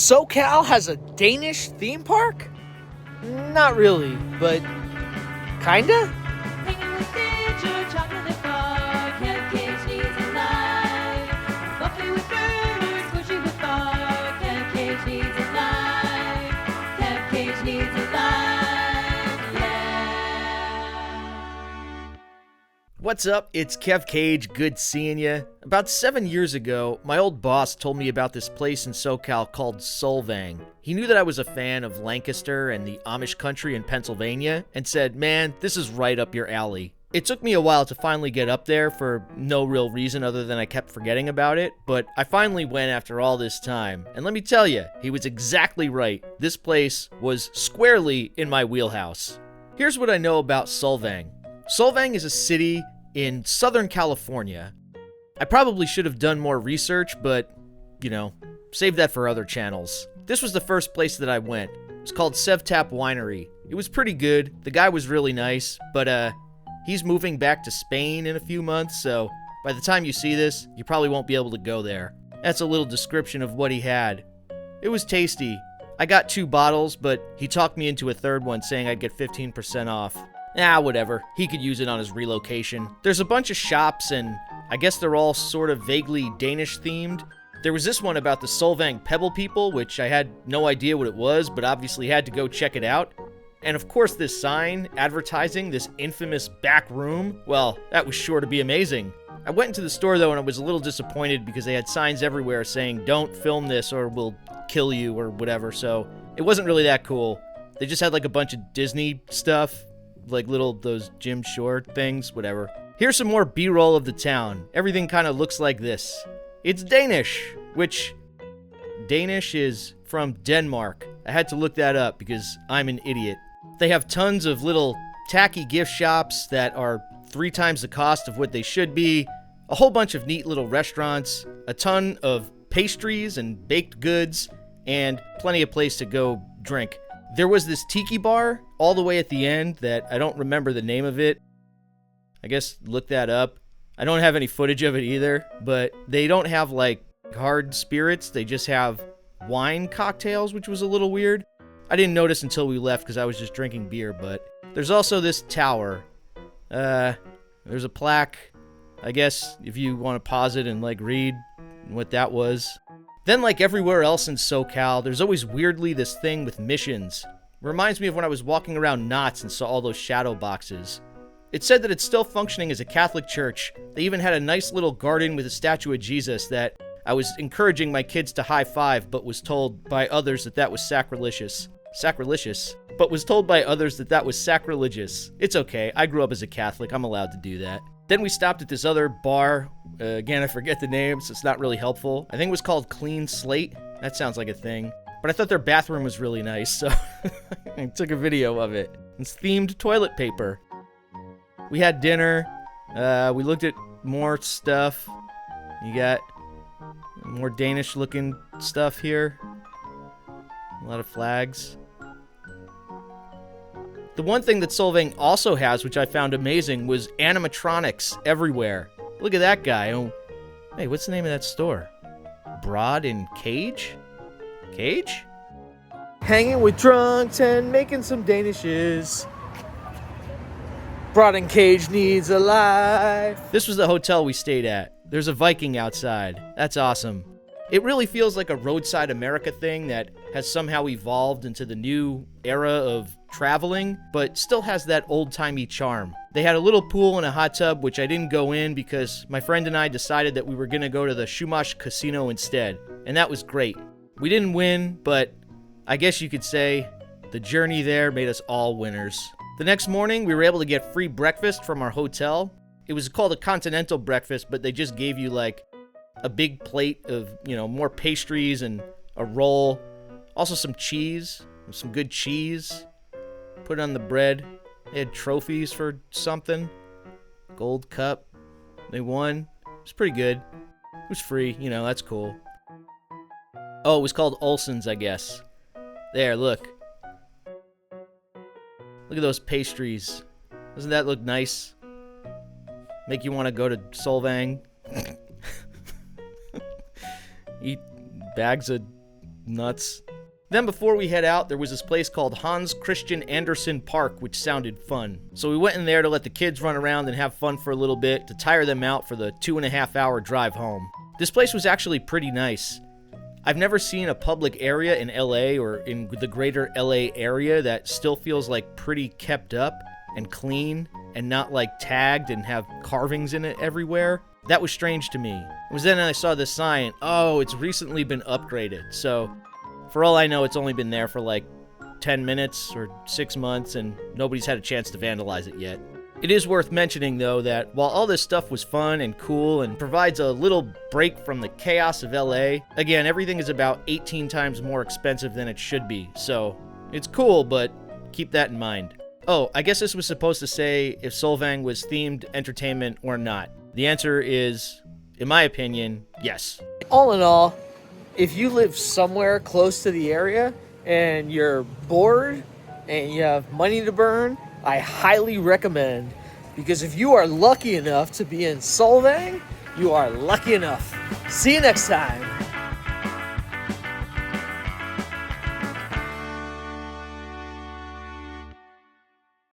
SoCal has a Danish theme park? Not really, but kinda? Hanging with Ginger, chocolate bar, cat cage needs a life. Buffy with burners, pushy with bar, cat cage needs a life. Cat cage needs a life, yeah. What's up? It's Kev Cage. Good seeing you. About 7 years ago, my old boss told me about this place in SoCal called Solvang. He knew that I was a fan of Lancaster and the Amish country in Pennsylvania and said, man, this is right up your alley. It took me a while to finally get up there for no real reason other than I kept forgetting about it, but I finally went after all this time. And let me tell you, he was exactly right. This place was squarely in my wheelhouse. Here's what I know about Solvang. Solvang is a city in Southern California. I probably should have done more research, but, save that for other channels. This was the first place that I went. It was called Sevtap Winery. It was pretty good. The guy was really nice, but he's moving back to Spain in a few months, so by the time you see this, you probably won't be able to go there. That's a little description of what he had. It was tasty. I got 2 bottles, but he talked me into a third one saying I'd get 15% off. Whatever. He could use it on his relocation. There's a bunch of shops, and I guess they're all sort of vaguely Danish themed. There was this one about the Solvang Pebble people, which I had no idea what it was, but obviously had to go check it out. And of course this sign advertising this infamous back room, well, that was sure to be amazing. I went into the store though and I was a little disappointed because they had signs everywhere saying don't film this or we'll kill you or whatever, so it wasn't really that cool. They just had like a bunch of Disney stuff, like those Jim Shore things, whatever. Here's some more B-roll of the town. Everything kind of looks like this. It's Danish, which Danish is from Denmark. I had to look that up because I'm an idiot. They have tons of little tacky gift shops that are 3 times the cost of what they should be, a whole bunch of neat little restaurants, a ton of pastries and baked goods, and plenty of place to go drink. There was this tiki bar all the way at the end that I don't remember the name of it. I guess look that up. I don't have any footage of it either, but they don't have like hard spirits. They just have wine cocktails, which was a little weird. I didn't notice until we left because I was just drinking beer, but there's also this tower. There's a plaque. I guess if you want to pause it and read what that was. Then like everywhere else in SoCal, there's always weirdly this thing with missions. Reminds me of when I was walking around Knott's and saw all those shadow boxes. It said that it's still functioning as a Catholic church. They even had a nice little garden with a statue of Jesus that I was encouraging my kids to high-five, but was told by others that that was sacrilegious. But was told by others that that was sacrilegious. It's okay, I grew up as a Catholic, I'm allowed to do that. Then we stopped at this other bar. Again, I forget the name, so it's not really helpful. I think it was called Clean Slate. That sounds like a thing. But I thought their bathroom was really nice, so I took a video of it. It's themed toilet paper. We had dinner. We looked at more stuff. You got more Danish-looking stuff here. A lot of flags. The one thing that Solvang also has, which I found amazing, was animatronics everywhere. Look at that guy. Oh, hey, what's the name of that store? Broad and Cage? Cage? Hanging with drunks and making some Danishes. Broad and Cage needs a life. This was the hotel we stayed at. There's a Viking outside. That's awesome. It really feels like a roadside America thing that has somehow evolved into the new era of traveling, but still has that old-timey charm. They had a little pool and a hot tub, which I didn't go in because my friend and I decided that we were going to go to the Shumash Casino instead, and that was great. We didn't win, but I guess you could say the journey there made us all winners. The next morning, we were able to get free breakfast from our hotel. It was called a continental breakfast, but they just gave you a big plate of, more pastries and a roll. Also some cheese, some good cheese. Put it on the bread. They had trophies for something. Gold cup. They won. It was pretty good. It was free, that's cool. Oh, it was called Olson's, I guess. There, look. Look at those pastries. Doesn't that look nice? Make you want to go to Solvang? Eat bags of nuts. Then before we head out, there was this place called Hans Christian Andersen Park, which sounded fun. So we went in there to let the kids run around and have fun for a little bit to tire them out for the 2.5-hour drive home. This place was actually pretty nice. I've never seen a public area in LA or in the greater LA area that still feels like pretty kept up and clean and not like tagged and have carvings in it everywhere. That was strange to me. It was then I saw this sign, oh, it's recently been upgraded. So for all I know, it's only been there for like 10 minutes or 6 months and nobody's had a chance to vandalize it yet. It is worth mentioning, though, that while all this stuff was fun and cool and provides a little break from the chaos of LA, again, everything is about 18 times more expensive than it should be. So it's cool, but keep that in mind. Oh, I guess this was supposed to say if Solvang was themed entertainment or not. The answer is, in my opinion, yes. All in all, if you live somewhere close to the area and you're bored and you have money to burn, I highly recommend, because if you are lucky enough to be in Solvang, you are lucky enough. See you next time.